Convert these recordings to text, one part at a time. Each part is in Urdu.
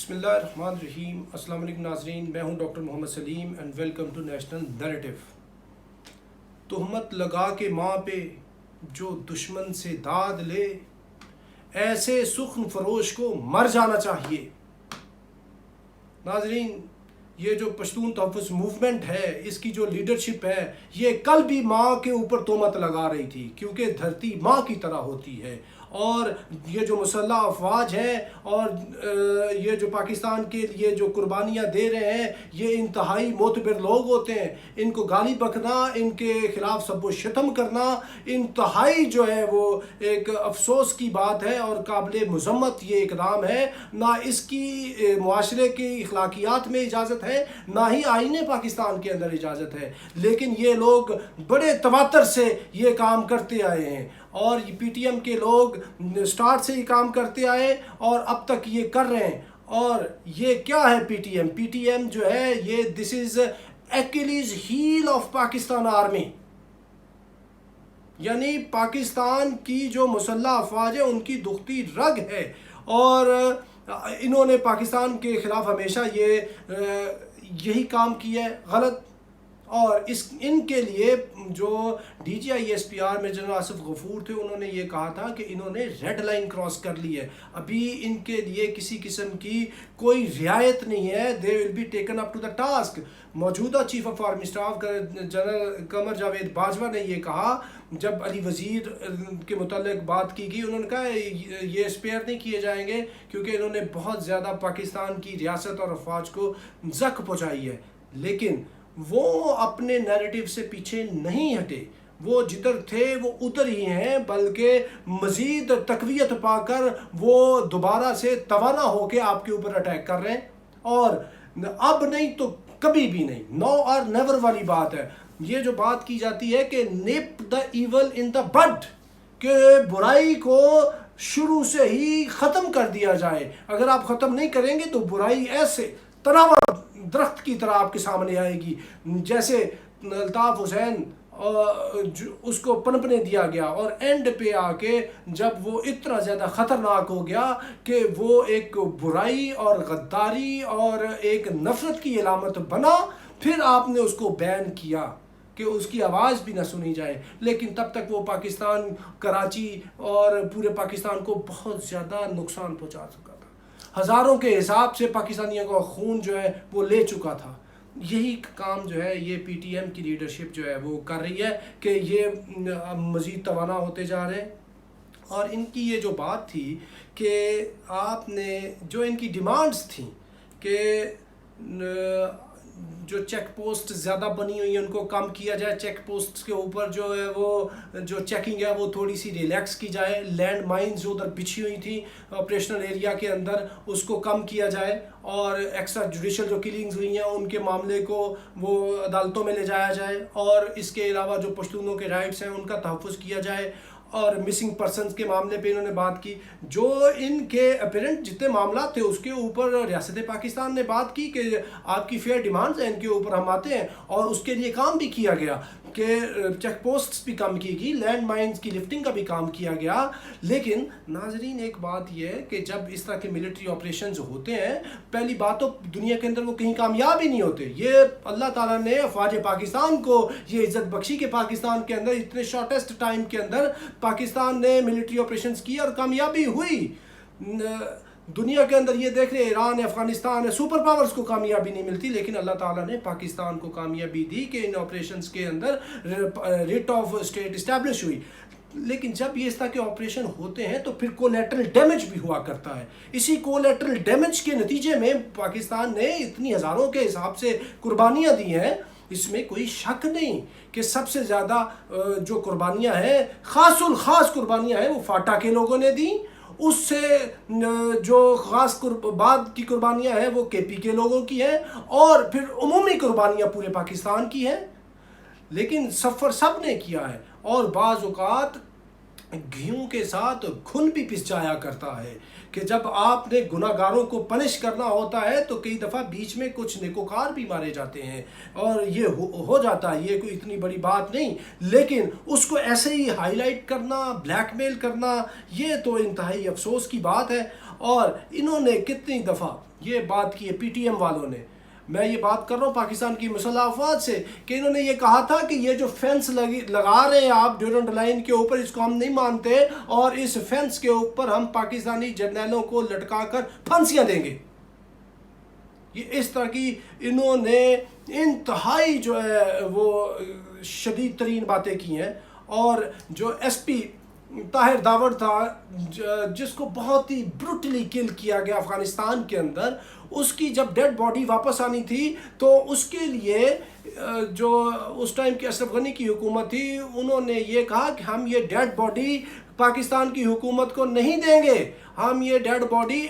بسم اللہ الرحمن الرحیم۔ السلام علیکم ناظرین، میں ہوں doctor Muhammad Salim and welcome to national narrative. تہمت لگا کے ماں پہ جو دشمن سے داد لے، ایسے سخن فروش کو مر جانا چاہیے۔ ناظرین، یہ جو پشتون تحفظ موومنٹ ہے، اس کی جو لیڈرشپ ہے، یہ کل بھی ماں کے اوپر تہمت لگا رہی تھی، کیونکہ دھرتی ماں کی طرح ہوتی ہے۔ اور یہ جو مسلح افواج ہیں اور یہ جو پاکستان کے لیے جو قربانیاں دے رہے ہیں، یہ انتہائی معتبر لوگ ہوتے ہیں۔ ان کو گالی بکنا، ان کے خلاف سب و شتم کرنا انتہائی جو ہے وہ ایک افسوس کی بات ہے اور قابل مذمت یہ اقدام ہے۔ نہ اس کی معاشرے کی اخلاقیات میں اجازت ہے، نہ ہی آئین پاکستان کے اندر اجازت ہے، لیکن یہ لوگ بڑے تواتر سے یہ کام کرتے آئے ہیں اور پی ٹی ایم کے لوگ سٹارٹ سے یہ کام کرتے آئے اور اب تک یہ کر رہے ہیں۔ اور یہ کیا ہے P T M? P T M جو ہے یہ this is Achilles heel of Pakistan army, یعنی پاکستان کی جو مسلح افواج ہے ان کی دختی رگ ہے، اور انہوں نے پاکستان کے خلاف ہمیشہ یہی کام کیا ہے غلط۔ اور ان کے لیے جو D G I S P R میں جنرل آصف غفور تھے، انہوں نے یہ کہا تھا کہ انہوں نے ریڈ لائن کراس کر لی ہے، ابھی ان کے لیے کسی قسم کی کوئی رعایت نہیں ہے۔ They will be taken up to the task. موجودہ chief of army staff general Qamar Javed Bajwa نے یہ کہا جب علی وزیر کے متعلق بات کی گئی، انہوں نے کہا یہ اسپیئر نہیں کیے جائیں گے کیونکہ انہوں نے بہت زیادہ پاکستان کی ریاست اور افواج کو زخم پہنچائی ہے۔ لیکن وہ اپنے نیریٹو سے پیچھے نہیں ہٹے، وہ جدھر تھے وہ ادھر ہی ہیں، بلکہ مزید تقویت پا کر وہ دوبارہ سے توانا ہو کے آپ کے اوپر اٹیک کر رہے ہیں۔ اور اب نہیں تو کبھی بھی نہیں، نو اور نیور والی بات ہے۔ یہ جو بات کی جاتی ہے کہ نیپ دا ایول ان دا بڈ، کہ برائی کو شروع سے ہی ختم کر دیا جائے۔ اگر آپ ختم نہیں کریں گے تو برائی ایسے تناور درخت کی طرح آپ کے سامنے آئے گی، جیسے الطاف حسین اس کو پنپنے دیا گیا اور اینڈ پہ آ کے جب وہ اتنا زیادہ خطرناک ہو گیا کہ وہ ایک برائی اور غداری اور ایک نفرت کی علامت بنا، پھر آپ نے اس کو بین کیا کہ اس کی آواز بھی نہ سنی جائے۔ لیکن تب تک وہ پاکستان، کراچی اور پورے پاکستان کو بہت زیادہ نقصان پہنچا چکا تھا، ہزاروں کے حساب سے پاکستانیوں کا خون جو ہے وہ لے چکا تھا۔ یہی کام جو ہے یہ پی ٹی ایم کی لیڈرشپ جو ہے وہ کر رہی ہے کہ یہ مزید توانا ہوتے جا رہے ہیں۔ اور ان کی یہ جو بات تھی کہ آپ نے جو ان کی ڈیمانڈز تھیں کہ جو چیک پوسٹ زیادہ بنی ہوئی ہیں ان کو کم کیا جائے، چیک پوسٹ کے اوپر جو ہے وہ جو چیکنگ ہے وہ تھوڑی سی ریلیکس کی جائے، لینڈ مائنز جو ادھر بچھی ہوئی تھیں آپریشنل ایریا کے اندر اس کو کم کیا جائے، اور ایکسٹرا جوڈیشل جو کلنگز ہوئی ہیں ان کے معاملے کو وہ عدالتوں میں لے جایا جائے، اور اس کے علاوہ جو پشتونوں کے رائٹس ہیں ان کا تحفظ کیا جائے، اور مسنگ پرسنز کے معاملے پہ انہوں نے بات کی۔ جو ان کے اپیرنٹ جتنے معاملات تھے اس کے اوپر ریاست پاکستان نے بات کی کہ آپ کی فیئر ڈیمانڈز ہیں، ان کے اوپر ہم آتے ہیں، اور اس کے لیے کام بھی کیا گیا کہ چیک پوسٹس بھی کم کی گئی، لینڈ مائنز کی لفٹنگ کا بھی کام کیا گیا۔ لیکن ناظرین ایک بات یہ ہے کہ جب اس طرح کے ملٹری آپریشنز ہوتے ہیں، پہلی بات تو دنیا کے اندر وہ کہیں کامیاب ہی نہیں ہوتے۔ یہ اللہ تعالیٰ نے افواج پاکستان کو یہ عزت بخشی کہ پاکستان کے اندر اتنے شارٹیسٹ ٹائم کے اندر پاکستان نے ملٹری آپریشنز کی اور کامیابی ہوئی۔ دنیا کے اندر یہ دیکھ رہے ایران، افغانستان، سپر پاورز کو کامیابی نہیں ملتی، لیکن اللہ تعالیٰ نے پاکستان کو کامیابی دی کہ ان آپریشنز کے اندر ریٹ آف اسٹیٹ اسٹیبلش ہوئی۔ لیکن جب یہ اس طرح کے آپریشن ہوتے ہیں تو پھر کولیٹرل ڈیمیج بھی ہوا کرتا ہے۔ اسی کولیٹرل ڈیمیج کے نتیجے میں پاکستان نے اتنی ہزاروں کے حساب سے قربانیاں دی ہیں، اس میں کوئی شک نہیں کہ سب سے زیادہ جو قربانیاں ہیں، خاص الخاص قربانیاں ہیں، وہ فاٹا کے لوگوں نے دی۔ اس سے جو خاص بعد کی قربانیاں ہیں وہ کے پی کے لوگوں کی ہیں، اور پھر عمومی قربانیاں پورے پاکستان کی ہیں۔ لیکن سفر سب نے کیا ہے، اور بعض اوقات گھیوں کے ساتھ گھن بھی پس جایا کرتا ہے کہ جب آپ نے گناہ گاروں کو پنش کرنا ہوتا ہے تو کئی دفعہ بیچ میں کچھ نیکوکار بھی مارے جاتے ہیں، اور یہ ہو جاتا ہے، یہ کوئی اتنی بڑی بات نہیں۔ لیکن اس کو ایسے ہی ہائی لائٹ کرنا، بلیک میل کرنا، یہ تو انتہائی افسوس کی بات ہے۔ اور انہوں نے کتنی دفعہ یہ بات کی ہے پی ٹی ایم والوں نے، میں یہ بات کر رہا ہوں پاکستان کی مسلح افواج سے، کہ انہوں نے یہ کہا تھا کہ یہ جو فینس لگا رہے ہیں آپ ڈیورنٹ لائن کے اوپر، اس کو ہم نہیں مانتے، اور اس فینس کے اوپر ہم پاکستانی جرنیلوں کو لٹکا کر پھانسیاں دیں گے۔ یہ اس طرح کی انہوں نے انتہائی جو ہے وہ شدید ترین باتیں کی ہیں۔ اور جو ایس پی طاہر داوڑ تھا جس کو بہت ہی بروٹلی کل کیا گیا افغانستان کے اندر، اس کی جب ڈیڈ باڈی واپس آنی تھی تو اس کے لیے جو اس ٹائم کی اشرف غنی کی حکومت تھی، انہوں نے یہ کہا کہ ہم یہ ڈیڈ باڈی پاکستان کی حکومت کو نہیں دیں گے، ہم یہ dead body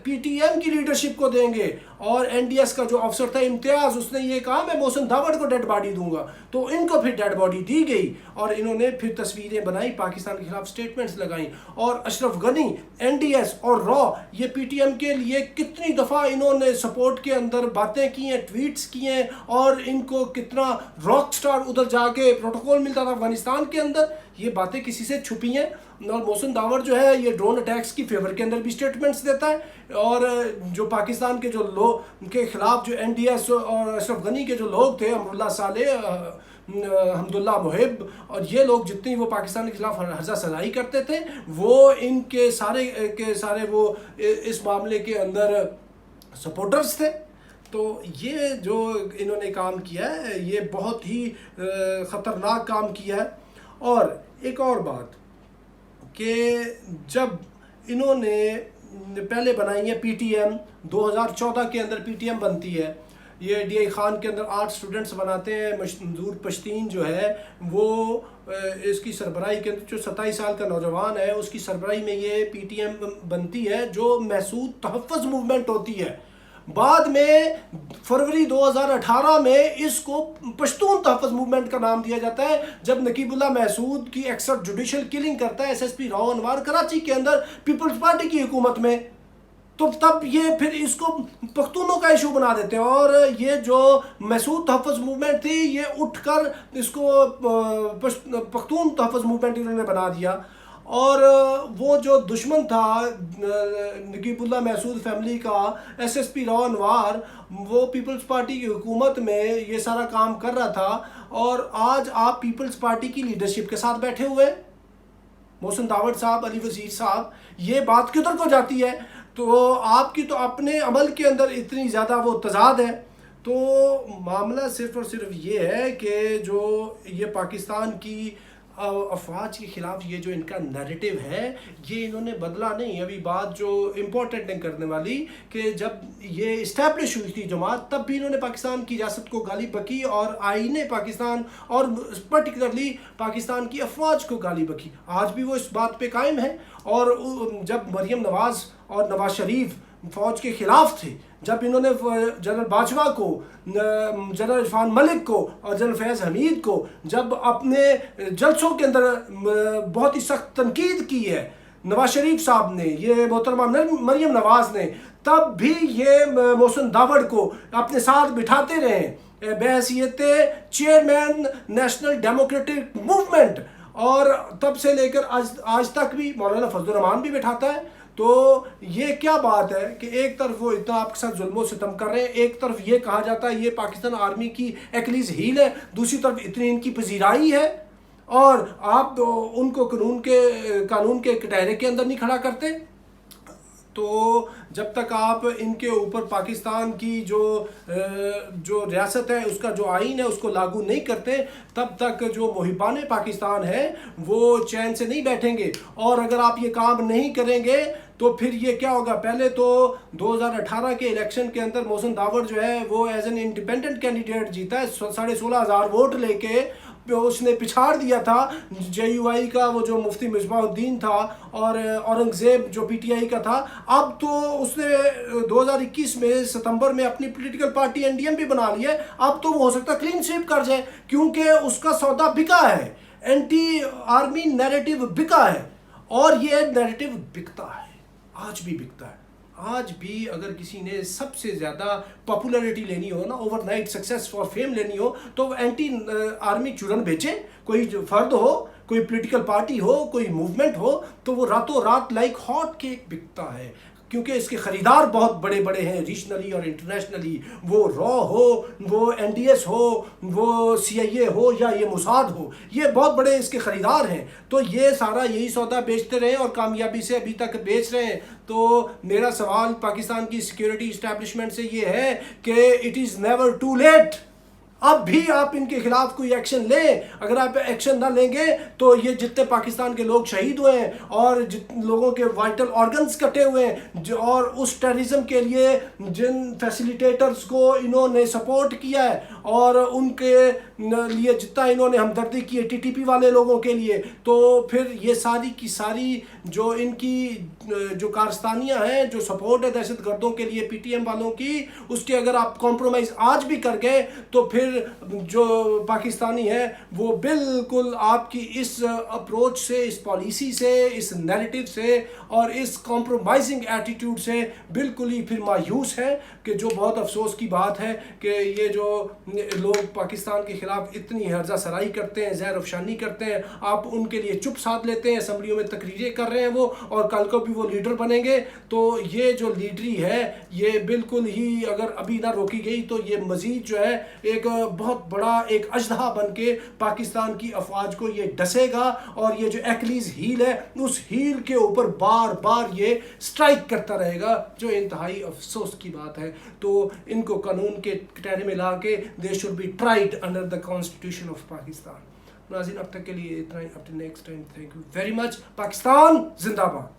P T M کی لیڈرشپ کو دیں گے۔ اور این ڈی ایس کا جو افسر تھا امتیاز، اس نے یہ کہا میں محسن داوڑ کو ڈیڈ باڈی دوں گا، تو ان کو پھر ڈیڈ باڈی دی گئی، اور انہوں نے پھر تصویریں بنائی، پاکستان کے خلاف سٹیٹمنٹس لگائیں۔ اور Ashraf Ghani, N D S اور را یہ پی ٹی ایم کے لیے کتنی دفعہ انہوں نے سپورٹ کے اندر باتیں کی ہیں، ٹویٹس کی ہیں، اور ان کو کتنا راک سٹار ادھر جا کے پروٹوکول ملتا تھا افغانستان کے اندر، یہ باتیں کسی سے چھپی ہیں۔ اور محسن داوڑ جو ہے یہ ڈرون اٹیکس کی فیور کے اندر بھی سٹیٹمنٹس دیتا ہے، اور جو پاکستان کے جو لوگ کے خلاف جو این ڈی ایس اور اشرف غنی کے جو لوگ تھے، امراللہ صالح، حمداللہ محب، اور یہ لوگ جتنی وہ پاکستان کے خلاف ہرزہ سزائی کرتے تھے، وہ ان کے سارے وہ اس معاملے کے اندر سپورٹرز تھے۔ تو یہ جو انہوں نے کام کیا ہے یہ بہت ہی خطرناک کام کیا ہے۔ اور ایک اور بات کہ جب انہوں نے پہلے بنائی ہے پی ٹی ایم، 2014 کے اندر پی ٹی ایم بنتی ہے، یہ ڈی آئی خان کے اندر 8 اسٹوڈنٹس بناتے ہیں، منظور پشتین جو ہے وہ اس کی سربراہی کے اندر، جو 27 سال کا نوجوان ہے، اس کی سربراہی میں یہ پی ٹی ایم بنتی ہے جو محسود تحفظ موومنٹ ہوتی ہے۔ بعد میں فروری 2018 میں اس کو پشتون تحفظ موومنٹ کا نام دیا جاتا ہے، جب نقیب اللہ محسود کی ایکسٹرا جوڈیشل کلنگ کرتا ہے ایس ایس پی راؤ انوار کراچی کے اندر پیپلز پارٹی کی حکومت میں، تو تب یہ پھر اس کو پختونوں کا ایشو بنا دیتے ہیں، اور یہ جو محسود تحفظ موومنٹ تھی یہ اٹھ کر اس کو پختون تحفظ موومنٹ انہوں نے بنا دیا۔ اور وہ جو دشمن تھا نقیب اللہ محسود فیملی کا، ایس ایس پی راؤ انوار، وہ پیپلز پارٹی کی حکومت میں یہ سارا کام کر رہا تھا، اور آج آپ پیپلز پارٹی کی لیڈرشپ کے ساتھ بیٹھے ہوئے، محسن داوڑ صاحب، علی وزیر صاحب، یہ بات کدھر کو جاتی ہے؟ تو آپ کی تو اپنے عمل کے اندر اتنی زیادہ وہ تضاد ہے۔ تو معاملہ صرف اور صرف یہ ہے کہ جو یہ پاکستان کی افواج کے خلاف یہ جو ان کا نیریٹو ہے یہ انہوں نے بدلا نہیں۔ ابھی بات جو امپورٹنٹ ہے کرنے والی کہ جب یہ اسٹیبلش ہوئی تھی جماعت، تب بھی انہوں نے پاکستان کی ریاست کو گالی بکی اور آئین پاکستان اور پرٹیکولرلی پاکستان کی افواج کو گالی بکی۔ آج بھی وہ اس بات پہ قائم ہے، اور جب مریم نواز اور نواز شریف فوج کے خلاف تھے، جب انہوں نے جنرل باجوہ کو، جنرل عرفان ملک کو اور جنرل فیض حمید کو جب اپنے جلسوں کے اندر بہت ہی سخت تنقید کی ہے نواز شریف صاحب نے، یہ محترمہ مریم نواز نے، تب بھی یہ محسن داوڑ کو اپنے ساتھ بٹھاتے رہے بحیثیت چیئرمین نیشنل ڈیموکریٹک موومنٹ، اور تب سے لے کر آج تک بھی مولانا فضل الرحمان بھی بٹھاتا ہے۔ تو یہ کیا بات ہے کہ ایک طرف وہ اتنا آپ کے ساتھ ظلم و ستم کر رہے ہیں، ایک طرف یہ کہا جاتا ہے یہ پاکستان آرمی کی ایکلیز ہیل ہے، دوسری طرف اتنی ان کی پذیرائی ہے، اور آپ ان کو قانون کے دائرے کے اندر نہیں کھڑا کرتے۔ تو جب تک آپ ان کے اوپر پاکستان کی جو ریاست ہے اس کا جو آئین ہے اس کو لاگو نہیں کرتے، تب تک جو محبان پاکستان ہیں وہ چین سے نہیں بیٹھیں گے۔ اور اگر آپ یہ کام نہیں کریں گے تو پھر یہ کیا ہوگا؟ پہلے تو 2018 کے الیکشن کے اندر محسن داوڑ جو ہے وہ ایز این انڈیپینڈنٹ کینڈیڈیٹ جیتا ہے، 16,500 ووٹ لے کے اس نے پچھاڑ دیا تھا جے یو آئی کا وہ جو مفتی مصباح الدین تھا، اور اورنگزیب جو پی ٹی آئی کا تھا۔ اب تو اس نے 2021 میں ستمبر میں اپنی political party N D M بھی بنا لی ہے، اب تو وہ ہو سکتا ہے کلین سویپ کر جائے، کیونکہ اس کا سودا بکا ہے، اینٹی آرمی نیریٹو بکا ہے، اور یہ نیریٹو بکتا ہے، آج بھی بکتا ہے۔ آج بھی اگر کسی نے سب سے زیادہ پاپولیرٹی لینی ہو نا، اوور نائٹ سکسیس اور فیم لینی ہو، تو وہ اینٹی آرمی چورن بیچے، کوئی جو فرد ہو، کوئی پولیٹیکل پارٹی ہو، کوئی موومنٹ ہو، تو وہ راتوں رات لائک ہاٹ کیک بکتا ہے۔ کیونکہ اس کے خریدار بہت بڑے بڑے ہیں ریجنلی اور انٹرنیشنلی، وہ را ہو، وہ این ڈی ایس ہو، وہ سی آئی اے ہو یا یہ موساد ہو، یہ بہت بڑے اس کے خریدار ہیں. تو یہ سارا یہی سودا بیچتے رہے اور کامیابی سے ابھی تک بیچ رہے ہیں. تو میرا سوال پاکستان کی سیکیورٹی اسٹیبلشمنٹ سے یہ ہے کہ it is never too late. اب بھی آپ ان کے خلاف کوئی ایکشن لیں. اگر آپ ایکشن نہ لیں گے تو یہ جتنے پاکستان کے لوگ شہید ہوئے ہیں اور جتنے لوگوں کے وائٹل آرگنز کٹے ہوئے ہیں اور اس ٹیررزم کے لیے جن فیسیلیٹیٹرز کو انہوں نے سپورٹ کیا ہے اور ان کے لیے جتنا انہوں نے ہمدردی کی ہے ٹی ٹی پی والے لوگوں کے لیے، تو پھر یہ ساری کی ساری جو ان کی جو کارستانیاں ہیں، جو سپورٹ ہے دہشت گردوں کے لیے پی ٹی ایم والوں کی، اس کے اگر آپ کمپرومائز آج بھی کر گئے تو پھر جو پاکستانی ہے وہ بالکل آپ کی اس اپروچ سے، اس پالیسی سے، اس نیریٹو سے اور اس کمپرومائزنگ ایٹیٹیوڈ سے بالکل ہی پھر مایوس ہے. کہ جو بہت افسوس کی بات ہے کہ یہ جو لوگ پاکستان کے خلاف اتنی ہرزہ سرائی کرتے ہیں، زہر افشانی کرتے ہیں، آپ ان کے لیے چپ ساتھ لیتے ہیں، اسمبلیوں میں تقریریں کر رہے ہیں وہ، اور کل کو بھی وہ لیڈر بنیں گے. تو یہ جو لیڈری ہے یہ بالکل ہی اگر ابھی نہ روکی گئی تو یہ مزید جو ہے ایک بہت بڑا ایک اژدہا بن کے پاکستان کی افواج کو یہ ڈسے گا، اور یہ جو ایکلیز ہیل ہے اس ہیل کے اوپر بار بار یہ سٹرائک کرتا رہے گا، جو انتہائی افسوس کی بات ہے. تو ان کو قانون کے ٹہرے میں لا کے they should be tried under the constitution of Pakistan. ناظرین اب تک کے لیے اتنا ہی. Up to next time, thank you very much. Pakistan زندہ باد.